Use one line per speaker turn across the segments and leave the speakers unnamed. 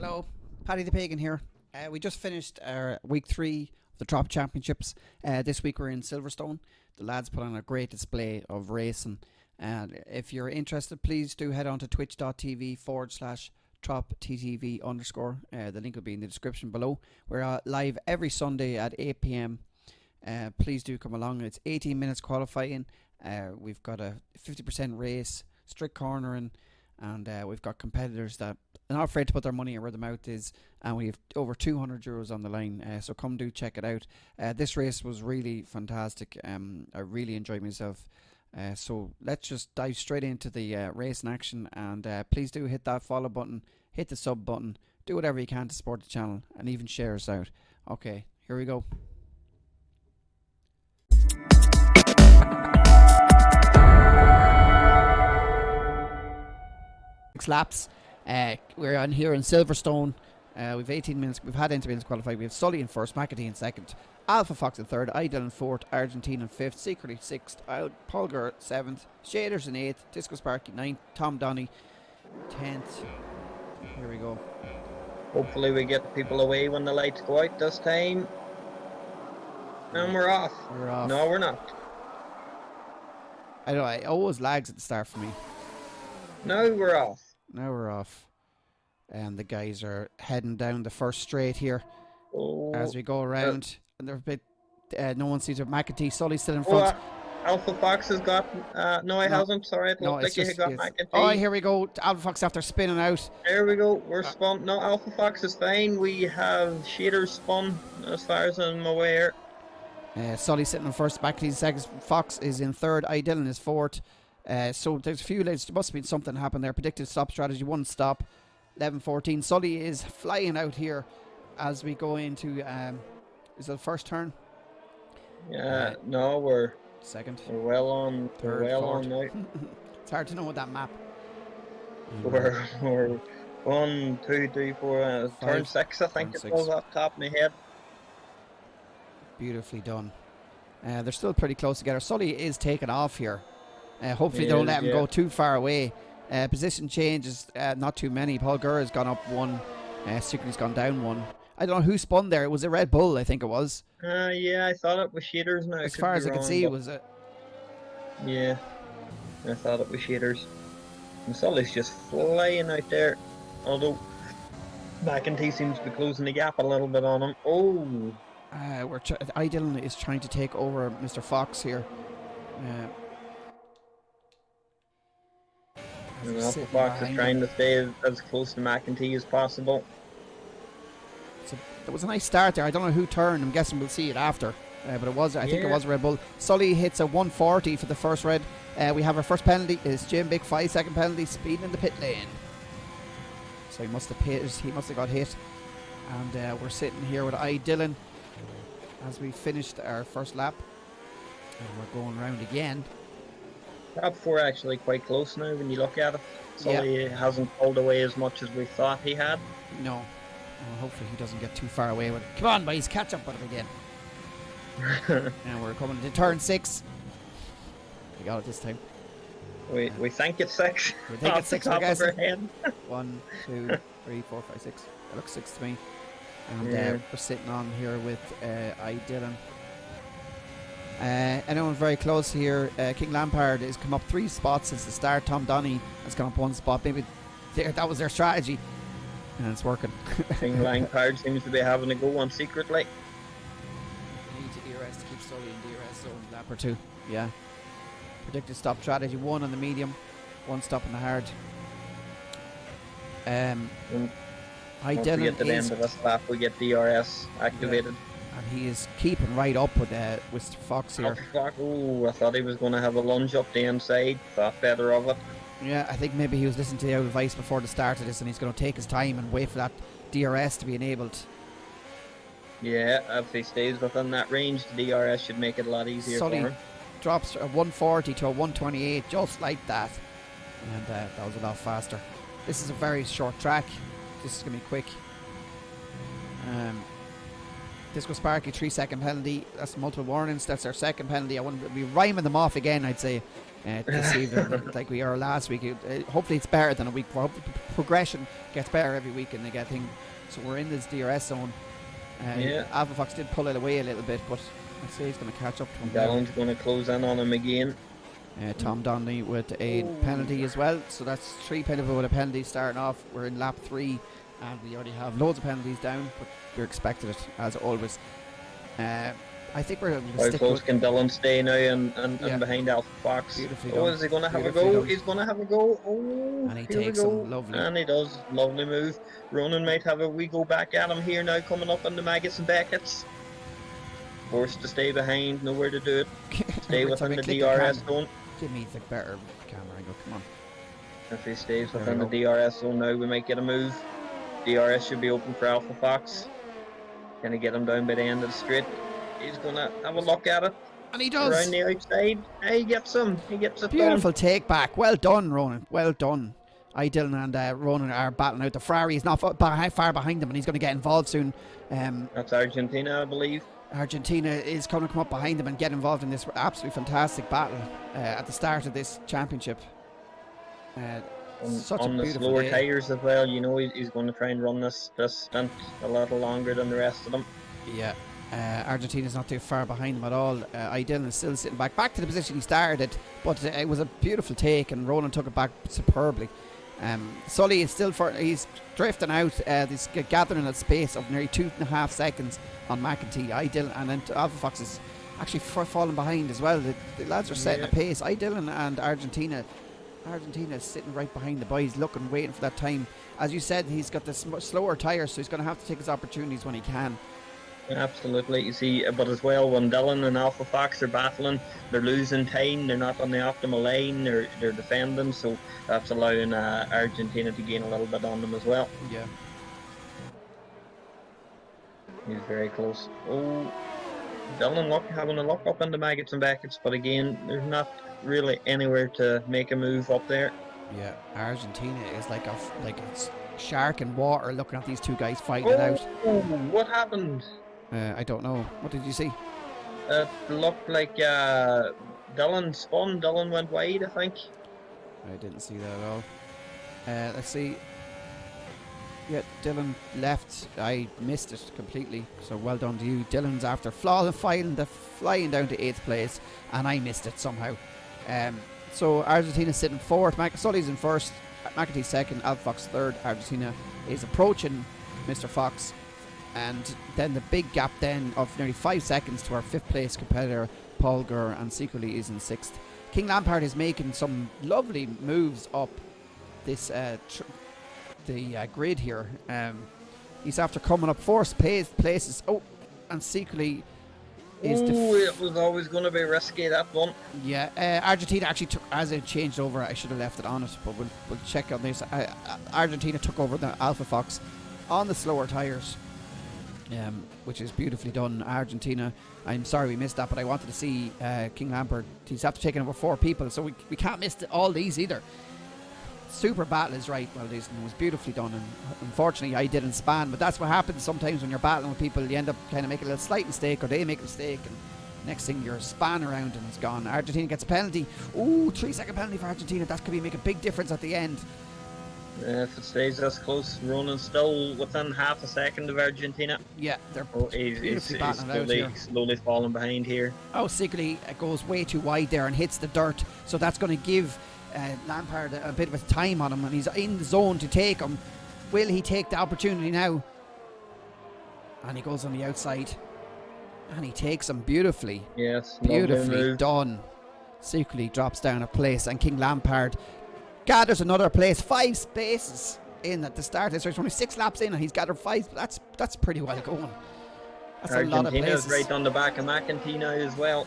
Hello, Paddy the Pagan here. We just finished our week 3 of the Trop-Championships. This week we're in Silverstone. The lads put on a great display of racing. And if you're interested, please do head on to twitch.tv/TropTTV _. The link will be in the description below. We're live every Sunday at 8 p.m. Please do come along. It's 18 minutes qualifying. We've got a 50% race, strict cornering, and we've got competitors that are not afraid to put their money where their mouth is, and we have over €200 on the line, so come do check it out. This race was really fantastic. I really enjoyed myself. So let's just dive straight into the race in action, and please do hit that follow button, hit the sub button, do whatever you can to support the channel, and even share us out. Okay, here we go. Laps. We're on here in Silverstone. We've 18 minutes. We've had 18 minutes qualified. We have Sully in first, McAtee in second, Alpha Fox in third, Idle in fourth, Argentine in fifth, Secretly sixth, Paul Gurr seventh, Shaders in eighth, Disco Sparky ninth, Tom Donny 10th. Here we go.
Hopefully we get people away when the lights go out this time. And we're off.
We're off.
No, we're not.
I know, it always lags at the start for me.
Now we're off.
Now we're off. And the guys are heading down the first straight here as we go around. And they're a bit, no one sees it. McAtee, Sully's still in front.
Alpha Fox has got, no, he hasn't. Sorry, it looked like he got McAtee.
Oh, here we go. Alpha Fox after spinning out.
There we go. We're spun. No, Alpha Fox is fine. We have Shaders spun, as far as I'm aware.
Sully sitting in first, McAtee in second. Fox is in third. Idle is fourth. So there's a few lanes. There must have been something happened there. Predicted stop strategy, one stop. 11-14. Sully is flying out here as we go into is it the first turn?
Yeah, no, we're
second.
We're well on.
Third,
we're well
fourth.
on now.
It's hard to know with that map.
We're 1, 2, 3, 4. Turn 6, I think it was off the top of my head.
Beautifully done. They're still pretty close together. Sully is taking off here. Hopefully they don't let him go too far away. Position changes, not too many. Paul Gurr has gone up one. Secretly's gone down one. I don't know who spun there. It was a Red Bull, I think it was.
Yeah, I thought it was Shaders now.
As far as I could see, was it?
Yeah, I thought it was Shaders. And Sully's just flying out there. Although McAtee seems to be closing the gap a little bit on him. Oh!
Idle is trying to take over Mr. Fox here.
Alpha Fox is trying to stay as close to McAtee as possible.
So there was a nice start there. I don't know who turned. I'm guessing we'll see it after. But it was, I think it was Red Bull. Sully hits a 140 for the first red. We have our first penalty. It's Jim Big 5-second penalty, speeding in the pit lane. So he must have got hit. And we're sitting here with Dylan as we finished our first lap. And we're going round again.
Top 4 actually quite close now when you look at it. Sully hasn't pulled away as much as we thought he had.
No. Hopefully he doesn't get too far away with it. Come on, boys, catch up with him again. And we're coming to turn 6. We got it this time.
We think it's 6.
We think it's 6, I guess.
1,
2, 3, 4, 5, 6. It looks 6 to me. And we're sitting on here with Dylan. Anyone very close here? King Lampard has come up 3 spots since the start. Tom Donny has come up 1 spot. Maybe that was their strategy, and it's working.
King Lampard seems to be having a go on secretly.
Need to DRS to keep Sully in DRS zone. Lap or 2. Yeah. Predicted stop strategy: 1 on the medium, 1 stop on the hard.
Once we get to the end of this lap, we get DRS activated.
And he is keeping right up with Fox here.
Oh, I thought he was going to have a lunge up the inside. Thought better of it.
Yeah, I think maybe he was listening to the advice before the start of this, and he's going to take his time and wait for that DRS to be enabled.
Yeah, if he stays within that range, the DRS should make it a lot easier for him.
Drops a 140 to a 128, just like that. And that was a lot faster. This is a very short track. This is going to be quick. Disco Sparky 3-second penalty. That's multiple warnings. That's our second penalty. I wouldn't be rhyming them off again, I'd say. this evening, like we are last week. Hopefully it's better than a week. Hopefully progression gets better every week and they get things. So we're in this DRS zone. Alpha Fox did pull it away a little bit, but I'd say he's going to catch up to him.
Dallon's going to close in on him again.
Tom Donnelly with a penalty as well. So that's 3 penalties with a penalty starting off. We're in lap 3 and we already have loads of penalties down, but we're expected it as always. I think we're going to
How
stick
close
with...
can Dillon stay now and behind Alpha Fox? Is he going to have a go? He's going to have a go. Oh,
and he takes him, lovely.
And he does, lovely move. Ronan might have a wee go back at him here now, coming up on the Maggots and Beckett's. Forced to stay behind, nowhere to do it. Stay within the DRS zone.
Give me the better camera angle, come on.
If he stays within the DRS zone now, we might get a move. DRS should be open for Alpha Fox. Can he get him down by the end of the straight? He's going to have a look at it.
And he does.
Around the outside. He gets him. He gets it
Beautiful
done.
take back. Well done, Ronan. Well done. Dylan and Ronan are battling out. The Ferrari is not far behind them and he's going to get involved soon.
That's Argentina, I believe.
Argentina is going to come up behind them and get involved in this absolutely fantastic battle at the start of this championship.
On the slower tyres as well, you know he's going to try and run this stint a little longer than the rest of them.
Yeah, Argentina's not too far behind them at all. Dylan is still sitting back to the position he started, but it was a beautiful take and Ronan took it back superbly. Sully is still he's drifting out. He's gathering a space of nearly 2.5 seconds on McEntee. Dylan and then Alpha Fox is actually falling behind as well. The lads are setting a pace. Dylan and Argentina is sitting right behind the boys, looking, waiting for that time. As you said, he's got the slower tyres, so he's going to have to take his opportunities when he can.
Absolutely, you see, but as well, when Dillon and Alpha Fox are battling, they're losing time, they're not on the optimal line, they're defending, so that's allowing Argentina to gain a little bit on them as well.
Yeah.
He's very close. Oh, Dillon having a look up in the Maggots and Beckett's, but again, there's not really anywhere to make a move up there.
Yeah, Argentina is like a shark in water looking at these two guys fighting it out.
Oh, what happened?
I don't know. What did you see?
It looked like Dillon spun. Dillon went wide, I think.
I didn't see that at all. Let's see. Yeah, Dillon left. I missed it completely. So well done to you. Dillon's after flying down to 8th place, and I missed it somehow. So Argentina's sitting 4th. Sully's in 1st. McEntee 2nd. Alpha Fox 3rd. Argentina is approaching Mr. Fox. And then the big gap then of nearly 5 seconds to our 5th place competitor Paul Gurr, and secretly is in 6th. King Lampard is making some lovely moves up this the grid here. He's after coming up 4 places. Oh, and secretly is
it was always going to be risky, that one.
Yeah, Argentina actually took, as it changed over, I should have left it on it, but we'll check on this. Argentina took over the Alpha Fox on the slower tyres. Which is beautifully done. Argentina, I'm sorry we missed that, but I wanted to see King Lampard. He's after taking over 4 people, so we can't miss all these either. Super battle is right. Well, it was beautifully done, and unfortunately I didn't span, but that's what happens sometimes when you're battling with people. You end up kind of making a little slight mistake, or they make a mistake, and next thing you're span around and it's gone. Argentina gets a penalty. Ooh, 3-second penalty for Argentina. That could make a big difference at the end.
If it stays this close, Ronan's still within half a second of Argentina.
Yeah, they're
he's slowly falling behind here.
Oh, secretly it goes way too wide there and hits the dirt, so that's going to give Lampard a bit of a time on him, and he's in the zone to take him. Will he take the opportunity now? And he goes on the outside, and he takes him beautifully.
Yes,
beautifully done. Secretly drops down a place, and King Lampard gathers another place. 5 spaces in at the start. There's only 6 laps in and he's gathered 5. That's pretty well going. That's a lot of places.
Argentina's right on the back of McEntee now as well.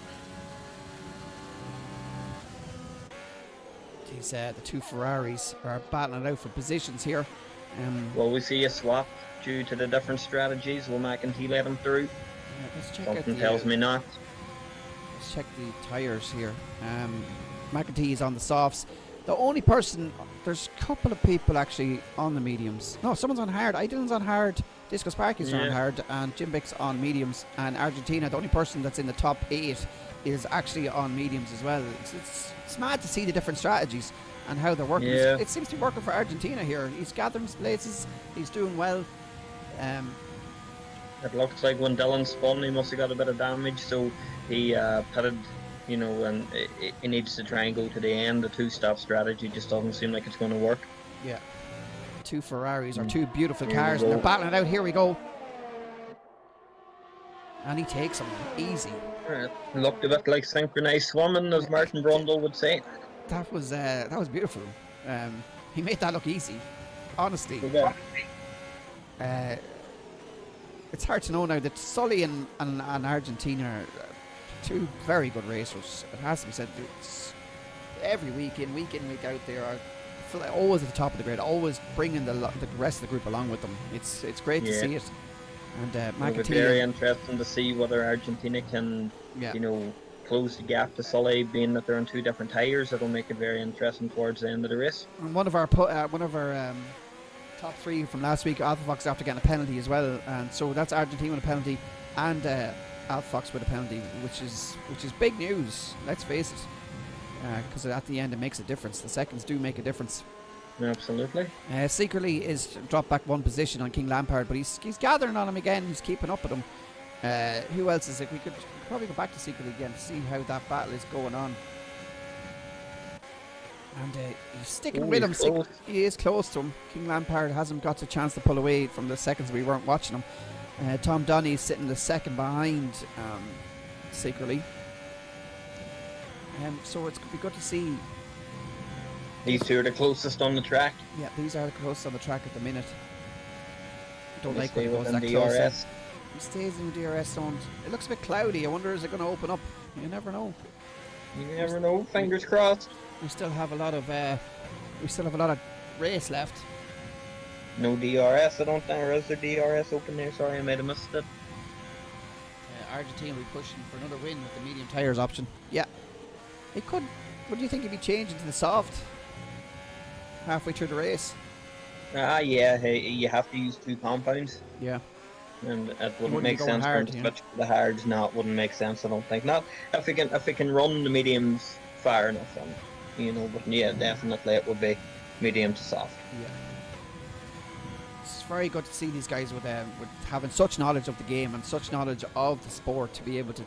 These the 2 Ferraris are battling it out for positions here.
Will we see a swap due to the different strategies? Will McEntee let him through?
Let's check
Something tells me not.
Let's check the tyres here. McEntee is on the softs. The only person, there's a couple of people actually on the mediums. No, someone's on hard. Dylan's on hard. Disco Sparky's on hard, and Jim Bick's on mediums. And Argentina, the only person that's in the top 8 is actually on mediums as well. It's it's mad to see the different strategies and how they're working.
Yeah.
It seems to be working for Argentina here. He's gathering places. He's doing well.
It looks like when Dylan spun, he must have got a bit of damage, so he pitted, and he needs to try and go to the end. The two-stop strategy just doesn't seem like it's going to work.
Yeah. Two Ferraris, or two beautiful
Here we
cars, and they're
go.
battling it out. Here we go. And he takes them easy.
Looked a bit like synchronized swimming, as Martin Brundle would say.
That was beautiful. He made that look easy. Honestly.
Yeah.
It's hard to know now that Sully and Argentina are two very good racers. It has to be said. It's every week in, week out, they are always at the top of the grid, always bringing the rest of the group along with them. It's great to see it. And
It'll be very interesting to see whether Argentina can, close the gap to Sully, being that they're on two different tyres. It'll make it very interesting towards the end of the race.
And one of our top three from last week, Alpha Fox, after getting a penalty as well, and so that's Argentina with a penalty and Alpha Fox with a penalty, which is big news. Let's face it, because at the end it makes a difference. The seconds do make a difference.
Absolutely.
Secretly is dropped back one position on King Lampard, but he's gathering on him again. He's keeping up with him. Who else is it? We could probably go back to Secretly again to see how that battle is going on. And he's sticking with him. He is close to him. King Lampard hasn't got a chance to pull away from the seconds we weren't watching him. Tom Donny is sitting the second behind Secretly. So it's going to be good to see.
These two are the closest on the track.
Yeah, these are the closest on the track at the minute. Don't like
stay
when it goes
within
that
DRS.
close. He stays in the DRS zone. It looks a bit cloudy. I wonder, is it going to open up? You never know.
You never know. Fingers crossed.
We still have a lot of race left.
No DRS, I don't think. Or is there DRS open there? Sorry, I might have missed it.
Argentina will be pushing for another win with the medium tyres option. Yeah. It could. What do you think he'd be changing to the soft halfway through the race?
Yeah. Hey, you have to use two compounds.
Yeah.
And it wouldn't make sense for him to switch to the hards. No, it wouldn't make sense, I don't think. Not if we can run the mediums far enough, but yeah, definitely it would be medium to soft.
Yeah. It's very good to see these guys with having such knowledge of the game and such knowledge of the sport to be able to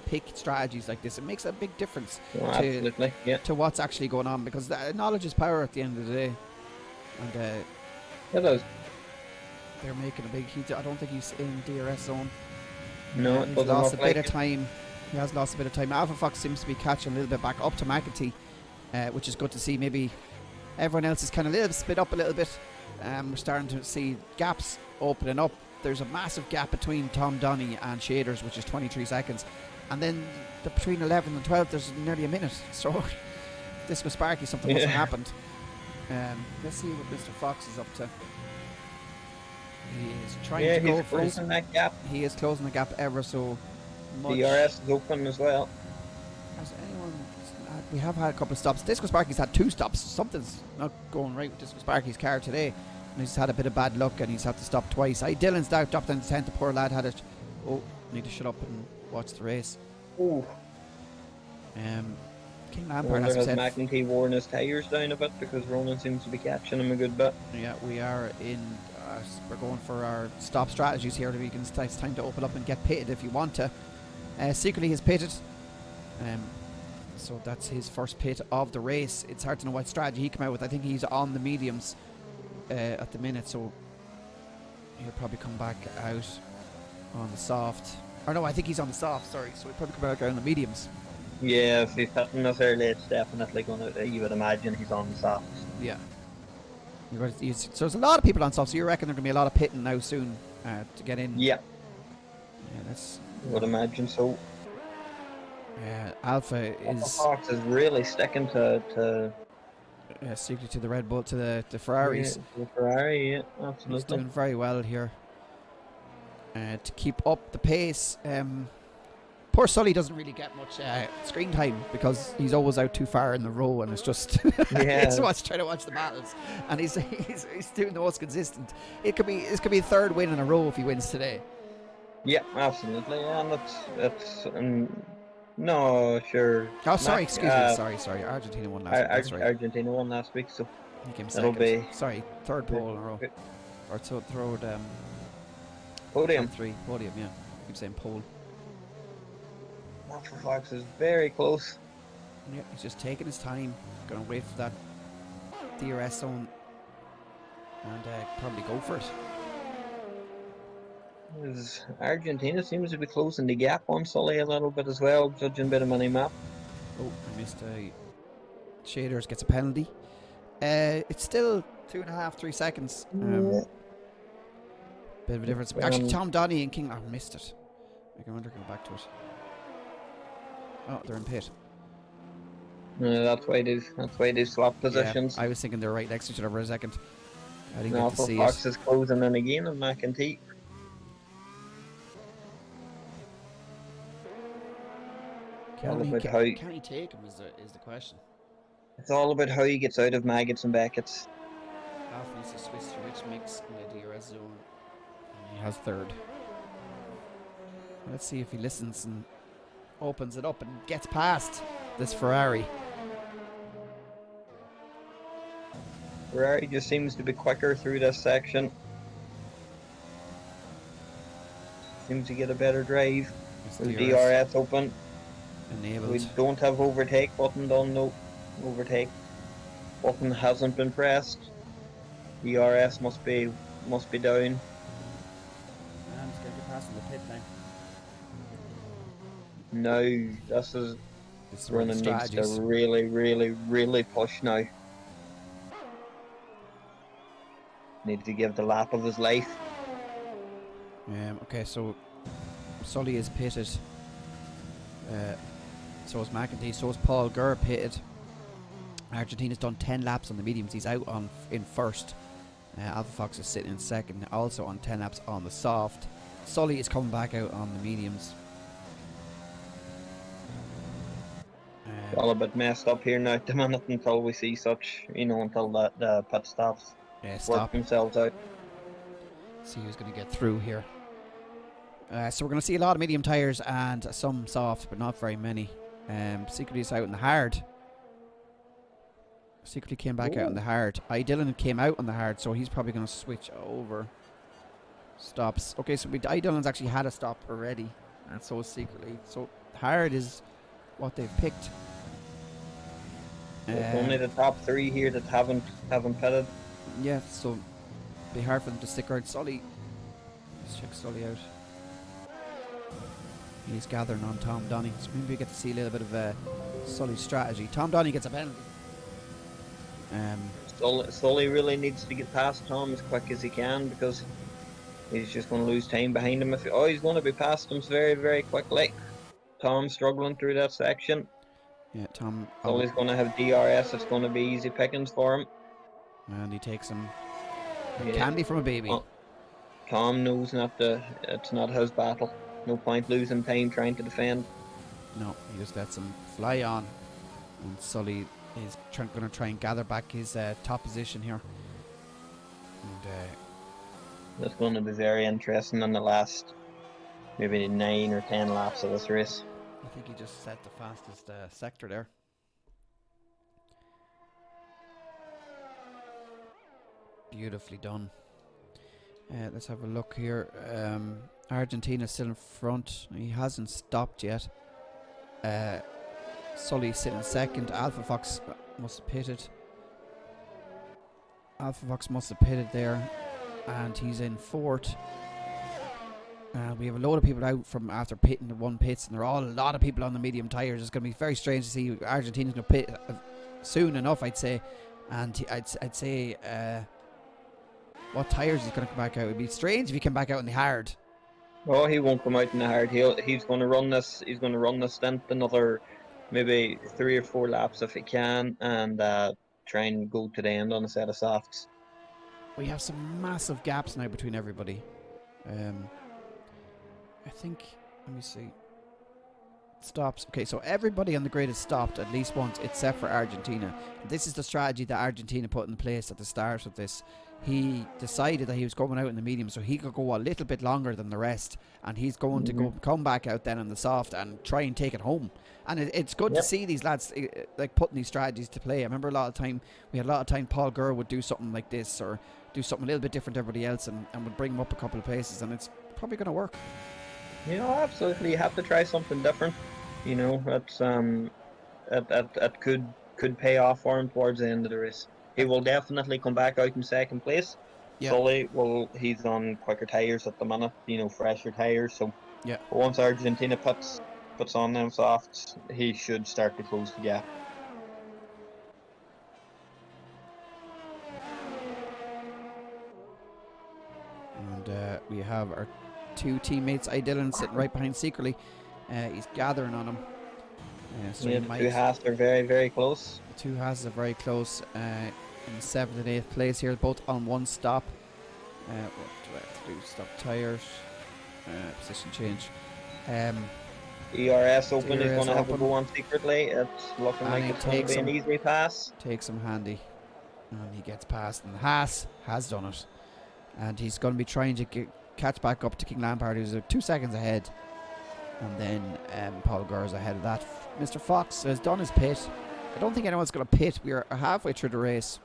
pick strategies like this. It makes a big difference to what's actually going on, because knowledge is power at the end of the day. And
it does.
They're making a big. I don't think he's in DRS zone.
No,
he's lost a bit of time. He has lost a bit of time. Alpha Fox seems to be catching a little bit back up to McAtee, which is good to see. Maybe everyone else is kind of a little split up a little bit. We're starting to see gaps opening up. There's a massive gap between Tom Donny and Shaders, which is 23 seconds. And then between 11 and 12, there's nearly a minute. So, Disco Sparky, something must have happened. Let's see what Mr. Fox is up to. He is trying to go for
that gap.
He is closing the gap ever so much.
DRS is open as well.
Has anyone? We have had a couple of stops. Disco Sparky's had 2 stops. Something's not going right with Disco Sparky's car today. And he's had a bit of bad luck and he's had to stop twice. Dylan's down, dropped down to 10th. The poor lad had it. Oh, need to shut up and watch the race.
Oh.
King Lampard has said.
McEntee worn his tyres down a bit because Ronan seems to be catching him a good bit.
Yeah, we are in. We're going for our stop strategies here. It's time to open up and get pitted if you want to. Secretly he's pitted. So that's his first pit of the race. It's hard to know what strategy he came out with. I think he's on the mediums at the minute, so he'll probably come back out on the soft. Or no, I think he's on the soft, sorry. So he'll probably come back out on the mediums.
Yeah, if he's pitting us early, it's definitely going to, you would imagine he's on the soft.
Yeah. So there's a lot of people on soft, so you reckon there's going to be a lot of pitting now soon to get in?
Yeah.
Yeah, that's...
Would imagine so.
Alpha
Fox is really sticking to
secretly to the Red Bull, to the Ferraris.
Yeah, the Ferrari, yeah, absolutely.
He's doing very well here to keep up the pace. Poor Sully doesn't really get much screen time because he's always out too far in the row, and it's just it's trying to watch the battles, and he's doing the most consistent. This could be a third win in a row if he wins today.
Yeah, absolutely, and it's No, sure.
Oh, sorry,
Mac,
excuse me. Sorry. Argentina won last week. That's right.
Argentina won last week, so
He came
that'll
second.
be
Sorry, third
the
pole in a row. Or third,
podium.
top three. Podium, yeah. Keep saying pole.
Alpha Fox is very close.
Yeah, he's just taking his time. Gonna wait for that DRS zone and probably go for it.
Argentina seems to be closing the gap on Sully a little bit as well, judging by the mini map.
Oh, I missed Shaders gets a penalty. It's still 2.5, 3 seconds. Bit of a difference. Actually, Tom Donny and King missed it. I wonder if I can go back to it. Oh, they're in pit.
That's why they swap positions.
Yeah, I was thinking they're right next to each other for a second. I didn't get to
Alpha
see
Fox
it.
is closing in again on McEntee.
Can he take him is the question.
It's all about how he gets out of Maggots and Beckett's.
Alpha needs to switch to which mix in the DRS zone. And he has third. Let's see if he listens and opens it up and gets past this Ferrari.
Ferrari just seems to be quicker through this section. Seems to get a better drive. The DRS open.
Enabled.
We don't have overtake button done, no. Overtake button hasn't been pressed. DRS must be down.
And he's going to get past in the pit lane.
No, this is running needs to really push now. Needs to give the lap of his life.
Okay, so Sully is pitted. So is McEntee. So is Paul Gurr pitted. Argentina's done 10 laps on the mediums. He's out in first. Alpha Fox is sitting in second, also on 10 laps on the soft. Sully is coming back out on the mediums.
All a bit messed up here now at the minute until we see such, until the pit stops work themselves out.
See who's going to get through here. So we're going to see a lot of medium tyres and some soft, but not very many. Secretly is out in the hard. Secretly came back out on the hard. Dillon came out on the hard, so he's probably going to switch over. Stops. Okay, so Dillon's actually had a stop already, and so is Secretly. So hard is what they've picked.
It's only the top three here that haven't pitted.
Yeah, so it'll be hard for them to stick around. Sully. Let's check Sully out. He's gathering on Tom Donny, so maybe we get to see a little bit of Sully's strategy. Tom Donny gets a penalty.
Sully really needs to get past Tom as quick as he can because he's just going to lose time behind him. He's going to be past him very, very quickly. Tom's struggling through that section.
Yeah, Tom.
Sully's going to have DRS. It's going to be easy pickings for him.
And he takes some candy from a baby.
Tom knows it's not his battle. No point losing time trying to defend.
No, he just lets him fly on. And Sully is going to try and gather back his top position here. And
that's going to be very interesting in the last maybe 9 or 10 laps of this race.
I think he just set the fastest sector there. Beautifully done. Let's have a look here. Argentina's still in front. He hasn't stopped yet. Sully's sitting second. Alpha Fox must have pitted. There. And he's in fourth. We have a load of people out from after pitting the one pits, and there are a lot of people on the medium tyres. It's going to be very strange to see Argentina's going to pit soon enough, I'd say. And I'd say what tyres he's going to come back out. It'd be strange if he came back out in the hard.
Oh, he won't come out in the hard. He's going to run this. He's going to run this stint another maybe 3 or 4 laps if he can, and try and go to the end on a set of softs.
We have some massive gaps now between everybody. I think, let me see. Stops. Okay, so everybody on the grid has stopped at least once except for Argentina. This is the strategy that Argentina put in place at the start of this. he decided that he was going out in the medium so he could go a little bit longer than the rest, and he's going to come back out then in the soft and try and take it home. And it's good to see these lads like putting these strategies to play. I remember we had a lot of time Paul Gurr would do something like this or do something a little bit different to everybody else and would bring him up a couple of paces, and it's probably going to work.
Absolutely. You have to try something different. That's that could pay off for him towards the end of the race. He will definitely come back out in second place.
Yeah.
Sully, he's on quicker tyres at the minute, fresher tyres. So once Argentina puts on them softs, he should start to close the gap.
And we have our two teammates, Dylan, sitting right behind secretly. He's gathering on him. So
the two Haas are very, very close.
The two Haas are very close in 7th and 8th place here, both on one stop. What do I have to do? Stop tyres. Position change.
ERS open is going to have to go on secretly. It's looking like it's going to be an easy pass.
Takes him handy. And he gets past. And Haas has done it. And he's going to be trying to catch back up to King Lampard, who's 2 seconds ahead. And then Paul Gurr's ahead of that. Mr. Fox has done his pit. I don't think anyone's going to pit. We are halfway through the race.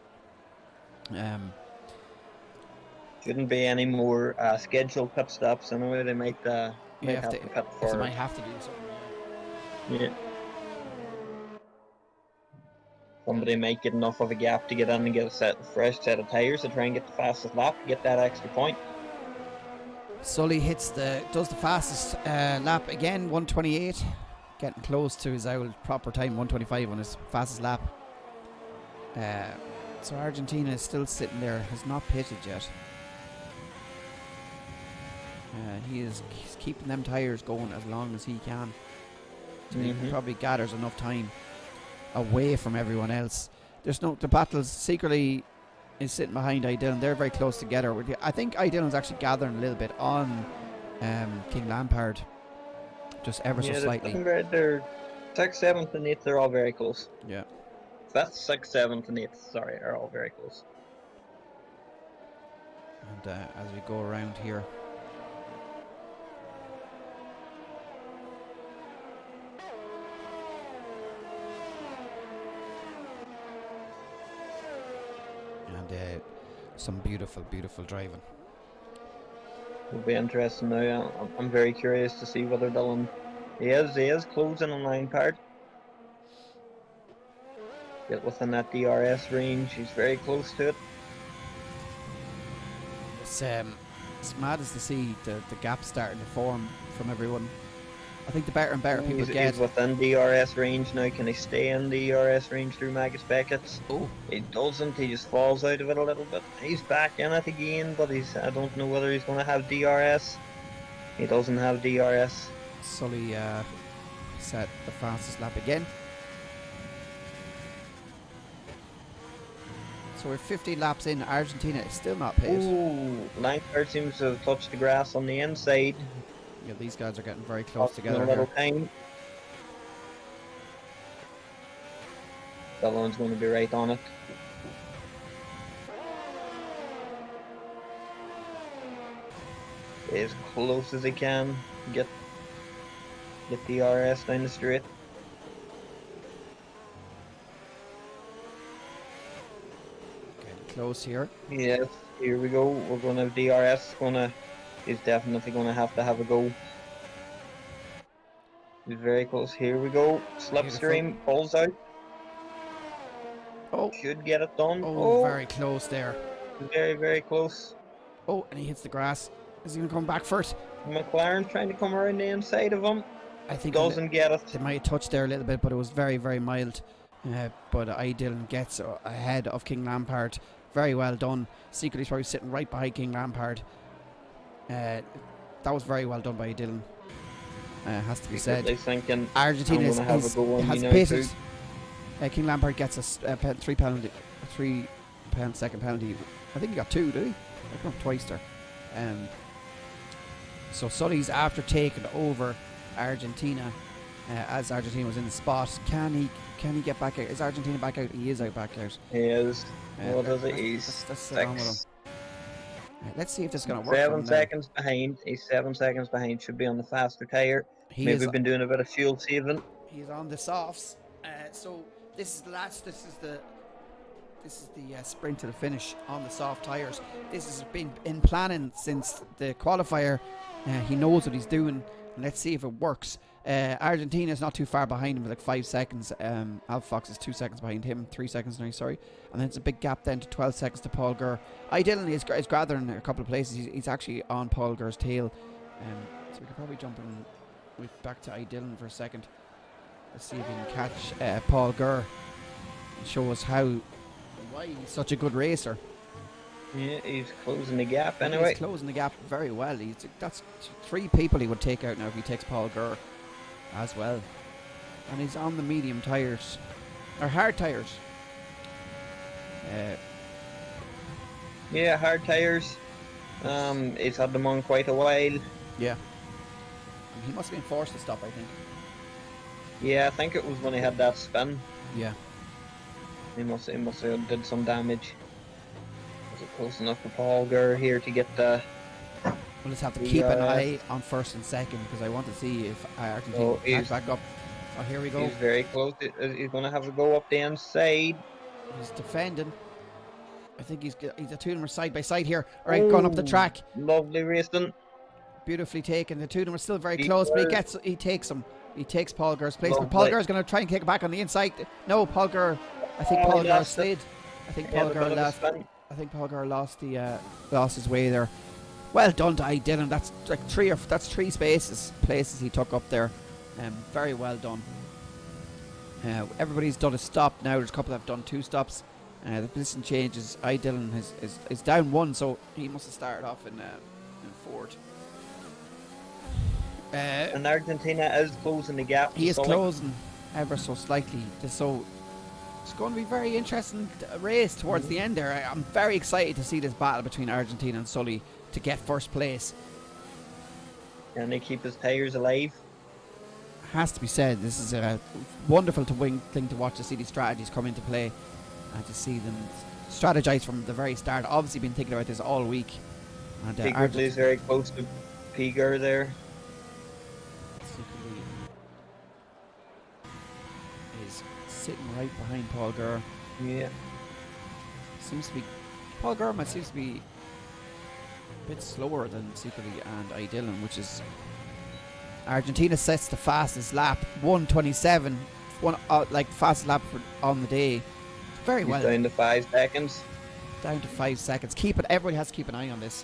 Shouldn't be any more scheduled pit stops anyway. They might have to pit for.
They might have to do something.
Yeah. Somebody might get enough of a gap to get in and get a fresh set of tyres to try and get the fastest lap to get that extra point.
Sully does the fastest lap again, 128, getting close to his proper time, 125 on his fastest lap. So Argentina is still sitting there, has not pitted yet. He's keeping them tyres going as long as he can. So he probably gathers enough time away from everyone else. The battle secretly is sitting behind Dylan. They're very close together. I think Dylan's actually gathering a little bit on King Lampard, just ever so slightly.
They're 6th, 7th, and 8th. They're all very close.
Yeah.
5th, 6th, 7th, and 8th. Sorry, are all very close.
And as we go around here. And some beautiful, beautiful driving.
It'll be interesting now. I'm very curious to see whether Dylan he is closing on Lampard. Get within that DRS range. He's very close to it.
It's mad as to see the gap starting to form from everyone. I think the better and better people get.
He's within DRS range now. Can he stay in DRS range through Magus Beckett's?
Oh.
He doesn't. He just falls out of it a little bit. He's back in it again, but I don't know whether he's going to have DRS. He doesn't have DRS.
Sully set the fastest lap again. So we're 15 laps in. Argentina is still not paid.
Ooh, Lampard seems to have touched the grass on the inside.
Yeah, these guys are getting very close together.
A little time. Dylan's going to be right on it. As close as he can. Get the RS down the straight.
Getting close here.
Yes, here we go. We're going to have DRS. He's definitely going to have a go. He's very close. Here we go. Slipstream pulls out.
Oh,
should get it done.
Oh, very close there.
Very, very close.
Oh, and he hits the grass. Is he going to come back first?
McLaren's trying to come around the inside of him.
I think
doesn't get it.
They might have touched there a little bit, but it was very, very mild. But Dylan gets ahead of King Lampard. Very well done. Secretly probably sitting right behind King Lampard. That was very well done by Dylan. Has to be said. Argentina has pitted. King Lampard gets a 3-second penalty. I think he got 2, did he? I got twice there. So Sully's after taking over Argentina, as Argentina was in the spot. Can he get back out? Is Argentina back out? He is back out.
He is. What is it? He's
let's sit on with him. Let's see if this is going to work for
7
him now.
seconds behind. He's 7 seconds behind. Should be on the faster tyre.
He
Maybe
is.
been doing a bit of fuel saving.
He's on the softs. So this is the last. This is the sprint to the finish on the soft tyres. This has been in planning since the qualifier. He knows what he's doing. And let's see if it works. Argentina is not too far behind him with like 5 seconds. Alpha Fox is 2 seconds behind him. 3 seconds now, sorry. And then it's a big gap then to 12 seconds to Paul Gurr. Dillon is gathering a couple of places. He's actually on Paul Gurr's tail. So we could probably jump in back to Dillon for a second. Let's see if we can catch Paul Gurr and show us why he's such a good racer.
Yeah, he's closing the gap anyway.
He's closing the gap very well. That's 3 people he would take out now if he takes Paul Gurr as well. And he's on the medium tyres, or hard tyres.
Yeah, hard tyres. He's had them on quite a while.
Yeah. He must have been forced to stop, I think.
Yeah, I think it was when he had that spin.
Yeah.
He must have did some damage. Was it close enough for Paul Gurr here to get the...
We'll just have to keep an eye on first and second because I want to see if Argentina can back up. Oh, here we go.
He's very close. He's going to have to go up the inside.
He's defending. I think he's the two of them are side by side here. All right, going up the track.
Lovely racing.
Beautifully taken. The two of them are still very close, but he takes him. He takes Paul Gurr's place. But Paul Gurr's going to try and kick it back on the inside. No, Paul Gurr. I think Paul Gurr slid. I think Paul Gurr left. I think Paul Gurr lost his way there. Well done to Dillon. That's like 3 places he took up there. Very well done. Everybody's done a stop now. There's a couple that have done 2 stops. The position changes. Dillon is down 1, so he must have started off in 4th.
And Argentina is closing the gap.
He is closing ever so slightly. So it's going to be a very interesting race towards the end there. I'm very excited to see this battle between Argentina and Sully to get first place.
Can they keep his tyres alive?
Has to be said, this is a wonderful thing to watch, to see these strategies come into play and to see them strategize from the very start. Obviously been thinking about this all week. And
Secretly is very close to P. Gurr there.
Is sitting right behind Paul Gurr.
Yeah.
Paul Gurr seems to be a bit slower than Secretly and Dillon, which is... Argentina sets the fastest lap, 1:27, fastest lap on the day. Very well.
Down to 5 seconds.
Down to 5 seconds. Everybody has to keep an eye on this.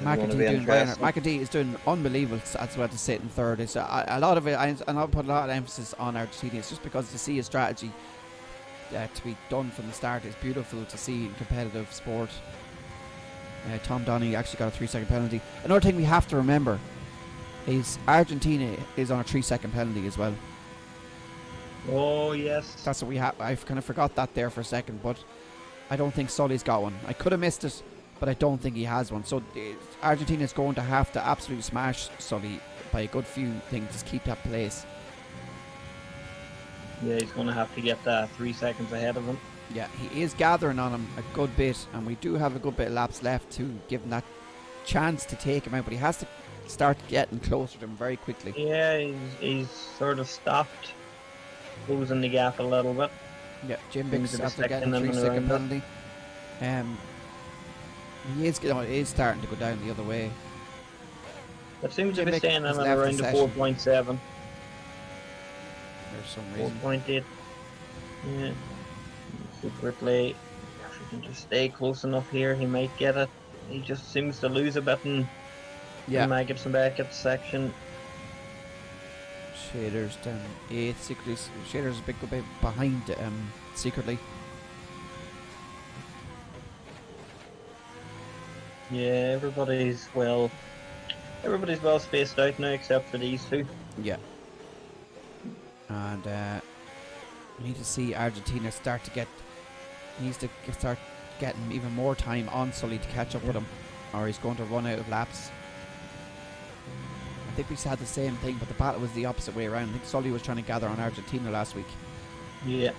McAtee is doing unbelievable as well to sit in 3rd. It's a lot of it, and I'll put a lot of emphasis on Argentina. It's just because to see a strategy to be done from the start is beautiful to see in competitive sport. Tom Donny actually got a 3-second penalty. Another thing we have to remember is Argentina is on a 3-second penalty as well.
Oh yes,
that's what we have. I kind of forgot that there for a second, but I don't think Sully's got one. I could have missed it, but I don't think he has one. So Argentina is going to have to absolutely smash Sully by a good few things to keep that place.
Yeah, he's going to have to get 3 seconds ahead of him.
Yeah, he is gathering on him a good bit, and we do have a good bit of laps left to give him that chance to take him out, but he has to start getting closer to him very quickly.
Yeah, he's sort of stopped closing the gap a little bit.
Yeah, Jim Biggs after getting a 3-second penalty. He is starting to go down the other way.
It seems to be staying in and around the 4.7.
There's some reason.
4.8. Yeah. Secretly, if he can just stay close enough here, he might get it. He just seems to lose a bit, and he might get some back at the section.
Shader's down 8th. Shader's a big bit behind Secretly.
Yeah, everybody's well spaced out now except for these 2.
Yeah. And we need to see Argentina start getting even more time on Sully to catch up with him, or he's going to run out of laps. I think we had the same thing, but the battle was the opposite way around. I think Sully was trying to gather on Argentina last week.
Yeah.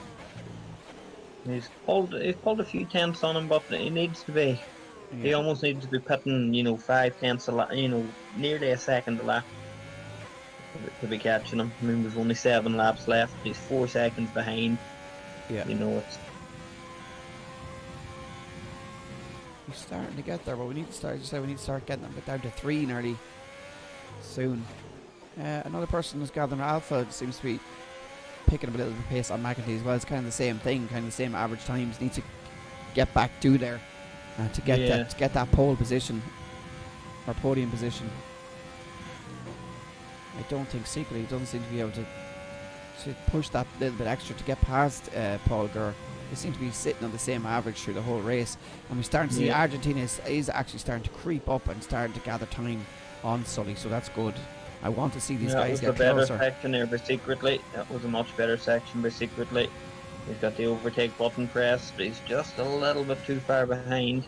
He's pulled a few tenths on him, but he needs to be. He
Yeah.
almost needs to be putting 5 tenths a lap, nearly a second a lap to be catching him. I mean, there's only 7 laps left. He's 4 seconds behind.
Yeah.
It's
He's starting to get there, but we need to start. Just say we need to start getting them down to 3 nearly soon. Another person who's gathering alpha seems to be picking up a little bit of pace on McEntee as well. It's kind of the same thing, kind of the same average times. Needs to get back to there to get that pole position or podium position. I don't think secretly he doesn't seem to be able to push that little bit extra to get past Paul Gurr. They seem to be sitting on the same average through the whole race, and we're starting to see Argentina is actually starting to creep up and starting to gather time on Sully, so that's good. I want to see these guys get
that was
closer.
a better section there, but secretly, that was a much better section, but secretly, he's got the overtake button pressed, but he's just a little bit too far behind.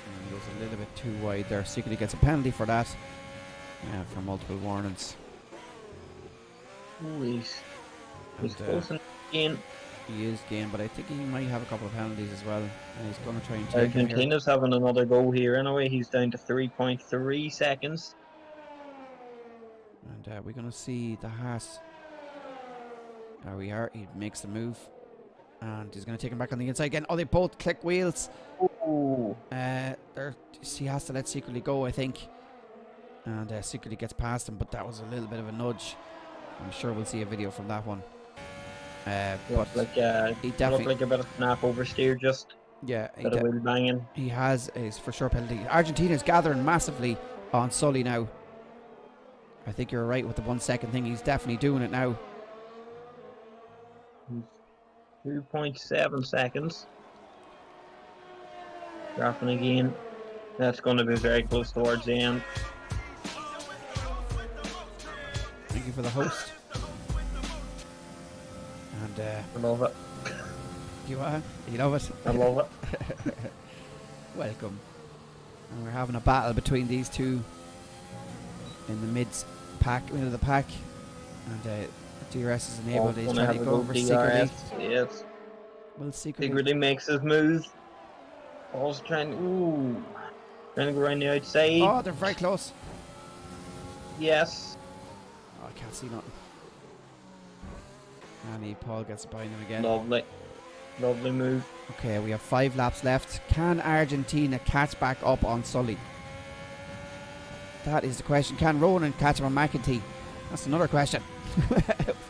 And he was a little bit too wide there. Secretly gets a penalty for that, for multiple warnings.
Ooh, he's close again.
He is game, but I think he might have a couple of penalties as well, and he's going to try and take him here.
Argentina's having another go here anyway. He's down to 3.3 seconds.
And we're going to see the Haas. There we are. He makes the move, and he's going to take him back on the inside again. Oh, they both click wheels.
Ooh.
He has to let Secretly go, I think, and Secretly gets past him, but that was a little bit of a nudge. I'm sure we'll see a video from that one. But he definitely
looked like a bit of snap oversteer, just
bit
of wheel banging.
He has his for sure penalty. Argentina's gathering massively on Sully now. I think you're right with the 1 second thing. He's definitely doing it now.
2.7 seconds. Dropping again. That's going to be very close towards the end.
Thank you for the host. And
I love it.
You love it?
I love it.
Welcome. And we're having a battle between these two in the middle of the pack. And DRS is enabled. He's trying to go over Secretly.
Yes.
Well,
Secretly makes his move. Also trying to go around the outside.
Oh, they're very close.
Yes.
Oh, I can't see nothing. And Paul gets behind him again.
Lovely move.
Okay, we have 5 laps left. Can Argentina catch back up on Sully? That is the question. Can Ronan catch him on McEntee? That's another question.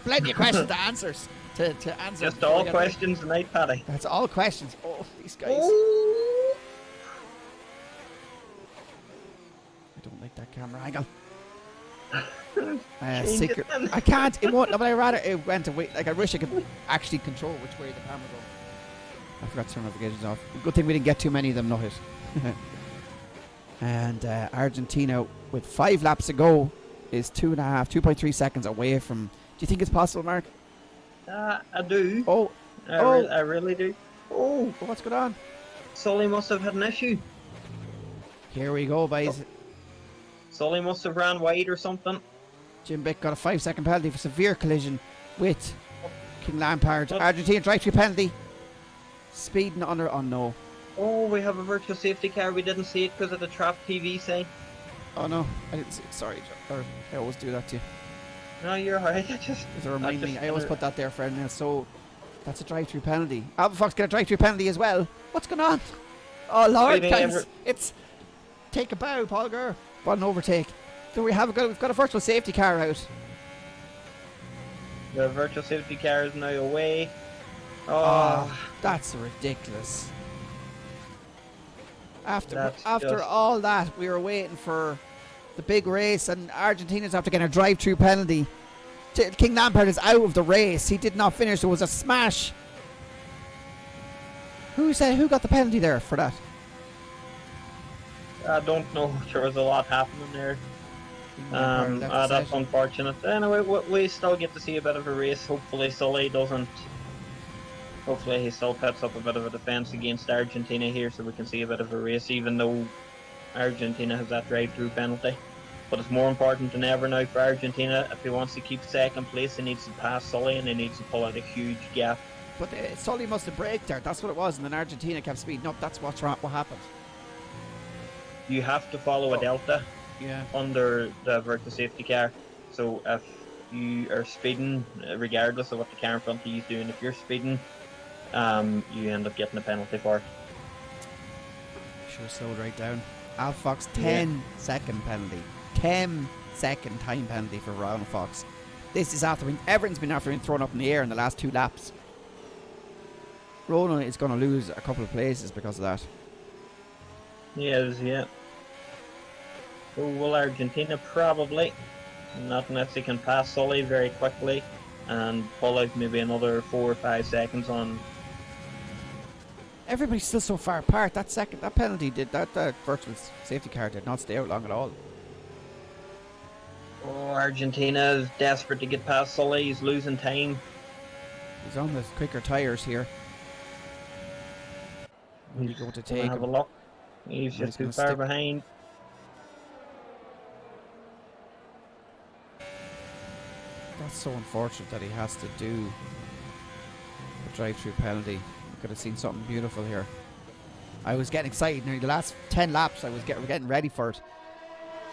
Plenty of questions to answers. To answer.
Just all questions tonight, Paddy.
That's all questions. Oh, these guys.
Ooh.
I don't like that camera angle. Secret. I can't. It won't. But I rather it went away. Like I wish I could actually control which way the camera goes. I forgot to turn notifications off. Good thing we didn't get too many of them. Not it. And Argentina with 5 laps to go is 2.3 seconds away from. Do you think it's possible, Mark?
I do.
Oh.
I really do. Oh,
what's going on?
Sully must have had an issue.
Here we go, boys.
Sully must have ran wide or something.
Jim Bick got a 5-second penalty for severe collision with King Lampard. Argentina drive-through penalty. Speeding under. Oh no.
Oh, we have a virtual safety car. We didn't see it because of the trap TV sign.
Oh no, I didn't see it. Sorry, I always do that to you.
No, you're alright.
I always put that there for everyone else. So that's a drive-through penalty. Alpha Fox got a drive-through penalty as well. What's going on? Oh Lord, guys, it's take a bow, Paul Gurr. What an overtake. So we've got a virtual safety car out.
The virtual safety car is now away.
Oh, that's ridiculous. After all that, we were waiting for the big race, and Argentina's after getting a drive-through penalty. King Lampard is out of the race. He did not finish. There was a smash. Who got the penalty there for that?
I don't know. There was a lot happening there. That's unfortunate. Anyway, we still get to see a bit of a race. Hopefully Sully doesn't. Hopefully he still puts up a bit of a defence against Argentina here, so we can see a bit of a race, even though Argentina has that drive-through penalty. But it's more important than ever now for Argentina. If he wants to keep second place, he needs to pass Sully, and he needs to pull out a huge gap
But Sully must have braked there. That's what it was. And then Argentina kept speeding up. That's what happened.
You have to follow a delta
Yeah.
under the virtual safety car. So if you are speeding, regardless of what the car in front of you is doing, if you're speeding, you end up getting a penalty for it.
Should have slowed right down. Al Fox, 10-second penalty. 10-second time penalty for Ron Fox. This is after everything's been after being thrown up in the air in the last 2 laps. Ronan is going to lose a couple of places because of that.
Yes, yeah. So will Argentina? Probably. Not unless they can pass Sully very quickly and pull out maybe another 4 or 5 seconds on.
Everybody's still so far apart. That penalty that virtual safety car did not stay out long at all.
Oh, Argentina is desperate to get past Sully. He's losing time.
He's on the quicker tyres here. When you go to take
have
him.
a look. He's just too far behind.
That's so unfortunate that he has to do the drive-through penalty. You could have seen something beautiful here. I was getting excited. Nearly the last 10 laps, we're getting ready for it.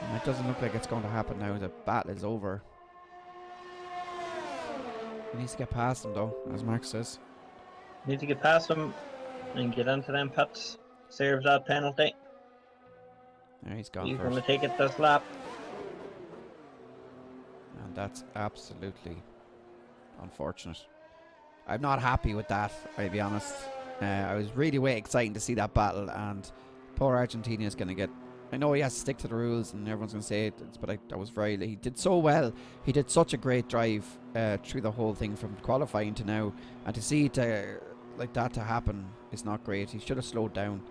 And it doesn't look like it's going to happen now. The battle is over. He needs to get past him, though, as Max says.
Need to get past him and get into them pits. Serves that penalty.
There he's gone
He's
first.
going to take it this lap.
And that's absolutely unfortunate. I'm not happy with that, I'll be honest. I was really excited to see that battle, and poor Argentina is going to get... I know he has to stick to the rules, and everyone's going to say it, but I was he did so well. He did such a great drive through the whole thing from qualifying to now, and to see it like that to happen is not great. He should have slowed down,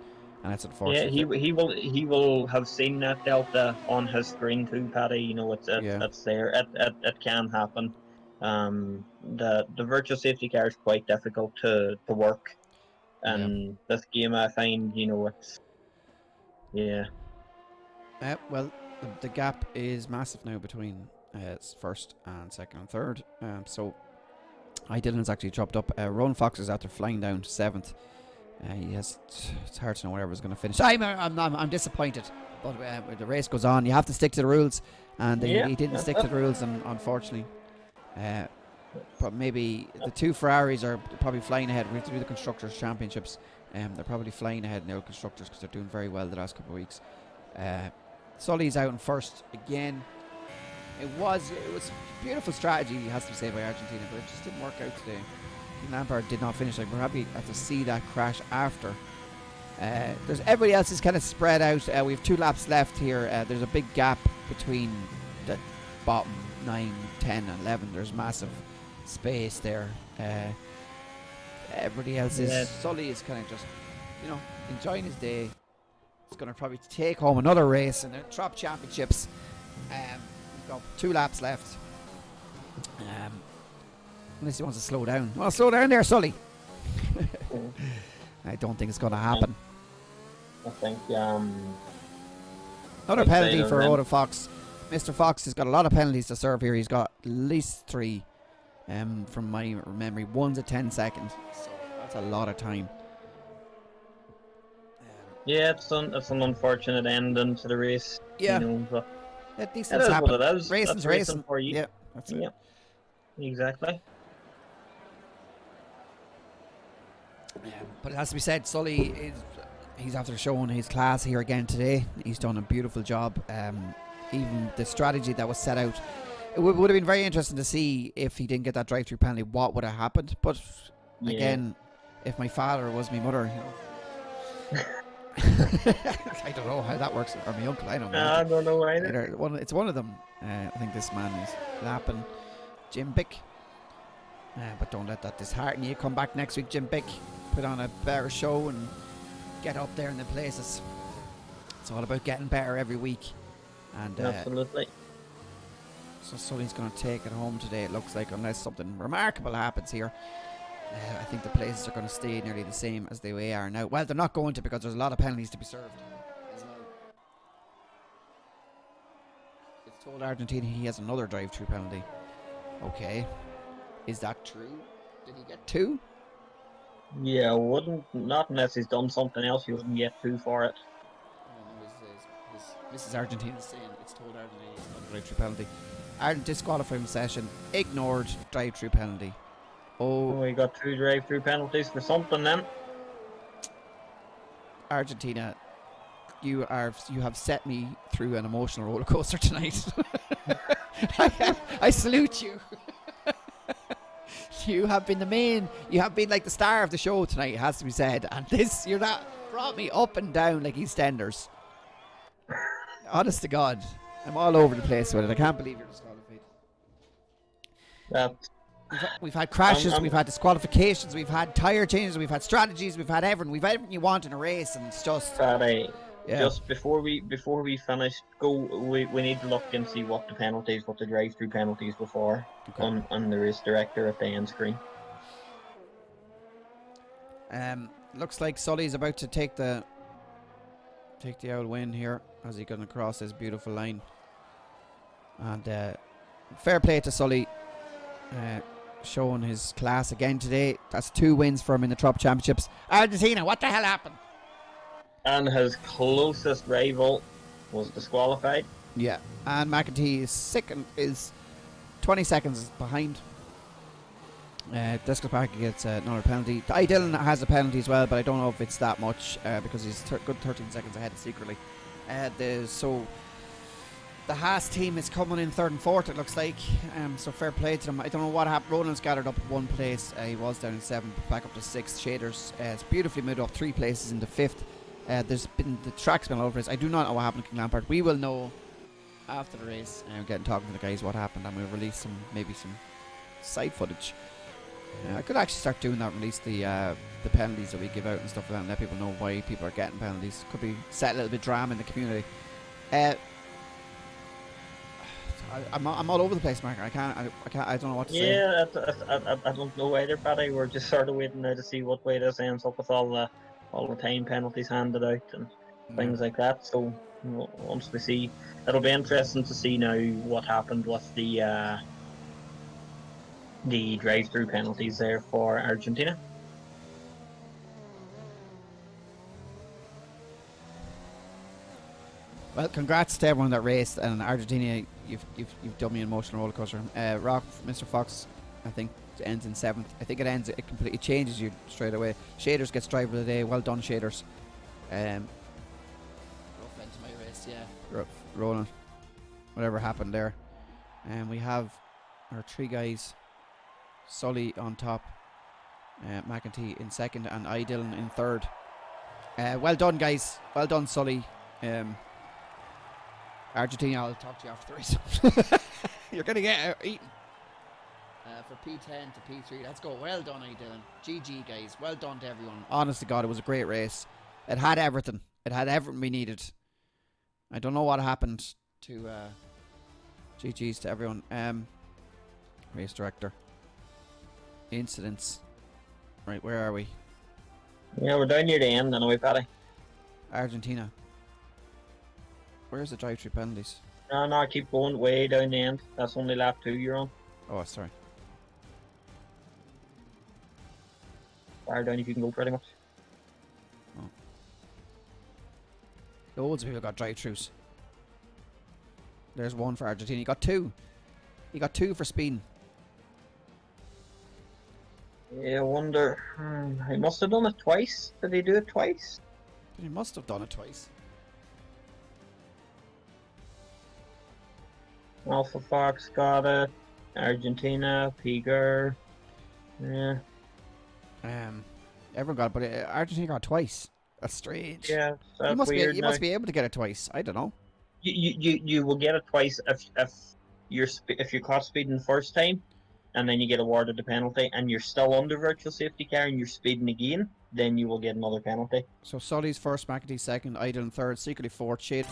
and that's unfortunate.
Yeah, he will have seen that delta on his screen too, Paddy. You know, it's there. It can happen. The virtual safety car is quite difficult to work, and this game I find, you know, it's
well, the gap is massive now between first and second and third. So Dylan's actually dropped up. Ron Fox is after flying down to 7th. It's hard to know where everyone's going to finish. I'm disappointed, but the race goes on. You have to stick to the rules, and he didn't stick to the rules, and unfortunately, but maybe the 2 Ferraris are probably flying ahead. We have to do the Constructors' Championships. They're probably flying ahead now, Constructors, because they're doing very well the last couple of weeks. Sully's out in first again. It was beautiful strategy, has to be said, by Argentina, but it just didn't work out today. Lampard did not finish. Like, we're happy to see that crash after. There's everybody else is kind of spread out. We have 2 laps left here. There's a big gap between the bottom 9, 10, and 11. There's massive space there. Everybody else is. Sully is kind of just, enjoying his day. He's going to probably take home another race in the Trop-Championships. We've got 2 laps left. Unless he wants to slow down. Want to slow down there, Sully? I don't think it's going to happen.
I think
another penalty for Oda Fox. Mr. Fox has got a lot of penalties to serve here. He's got at least 3 from my memory. One's at 10 seconds. So that's a lot of time.
Yeah, it's an unfortunate ending to the race.
Yeah. These things happen.
What it is.
Racing's racing.
For you.
Yeah, that's it.
Yeah, exactly.
But it has to be said, Sully he's after showing his class here again today. He's done a beautiful job. Even the strategy that was set out, it would have been very interesting to see if he didn't get that drive-through penalty, what would have happened. But again, if my father was my mother, I don't know how that works, or my uncle, I don't know.
I don't know either.
It's one of them. I think this man is lapping Jim Bick. But don't let that dishearten you. Come back next week, Jim Bick. Put on a better show and get up there in the places. It's all about getting better every week. And
absolutely.
So Sully's going to take it home today, it looks like, unless something remarkable happens here. I think the places are going to stay nearly the same as they are now. Well, they're not going to, because there's a lot of penalties to be served as well. It's told Argentina he has another drive-through penalty. Okay. Is that true? Did he get 2?
Yeah, wouldn't not unless he's done something else. He wouldn't get too for it.
Mrs. Argentina is saying it's told Argentina it's not a drive-through penalty. Ireland disqualifying session, ignored drive-through penalty. Oh,
Oh, he got 2 drive-through penalties for something then.
Argentina, you have set me through an emotional roller coaster tonight. I salute you. You have been like the star of the show tonight, it has to be said. And you're not brought me up and down like EastEnders. Honest to God, I'm all over the place with it. I can't believe you're disqualified.
That
We've had crashes, we've had disqualifications, we've had tyre changes, we've had strategies, we've had everything. We've had everything you want in a race, and it's just.
Just before we finish, we need to look and see what the drive-through penalties were for on the race director at the end screen.
Looks like Sully's about to take the old win here as he going across this beautiful line. And fair play to Sully, showing his class again today. That's 2 wins for him in the Trop-Championships. Argentina, what the hell happened?
And his closest rival was disqualified.
Yeah, and McEntee is 20 seconds behind. Descalpaki gets another penalty. Dillon has a penalty as well, but I don't know if it's that much because he's good 13 seconds ahead secretly. So the Haas team is coming in 3rd and 4th, it looks like. So fair play to them. I don't know what happened. Roland's gathered up 1 place. He was down in 7th, back up to 6th. Shaders, it's beautifully moved up 3 places into 5th. The track's been all over the place. I do not know what happened to King Lampard. We will know after the race. I'm getting talking to the guys what happened, and we'll release maybe some side footage. I could actually start doing that. Release the penalties that we give out and stuff like that, and let people know why people are getting penalties. Could be set a little bit drama in the community. I'm all over the place, Mark. I can't. I don't know what to say.
Yeah, I don't know either, Paddy. We're just sort of waiting now to see what way this ends up with all the time penalties handed out and things like that. So once we see, it'll be interesting to see now what happened with the drive-through penalties there for Argentina.
Well, congrats to everyone that raced, and Argentina, you've done me an emotional roller coaster. Rock, Mr. Fox, I think ends in 7th. I think it completely changes you straight away. Shaders gets driver of the day. Well done, Shaders. Rough end to my race, yeah. Roland. Whatever happened there. And we have our 3 guys. Sully on top, McEntee in 2nd, and Dillon in 3rd. Well done, guys. Well done, Sully. Argentina, I'll talk to you after the race. You're going to get eaten. For P10 to P3. Let's go. Well done, Dillon. GG, guys. Well done to everyone. Honest to God, it was a great race. It had everything. It had everything we needed. I don't know what happened to GG's to everyone. Race director. Incidents. Right, where are we?
Yeah, we're down near the end anyway, Paddy.
Argentina. Where's the drive-through penalties?
No, keep going way down the end. That's only lap 2 you're on.
Oh, sorry.
Far down if you can go pretty much.
Oh. Loads of people got drive-throughs. There's 1 for Argentina. He got 2. He got 2 for Spain.
Yeah, I wonder. He must have done it twice. Did he do it twice?
He must have done it twice.
Alpha Fox got it. Argentina, Piger. Yeah.
Everyone got it, but Argentina got it twice. That's strange.
Yeah, that's
you
weird.
You must be able to get it twice. I don't know.
You will get it twice if you're caught speeding the first time, and then you get awarded the penalty, and you're still under virtual safety car, and you're speeding again, then you will get another penalty.
So Sully's first, McEntee second, Idle in third, secretly fourth, Shade.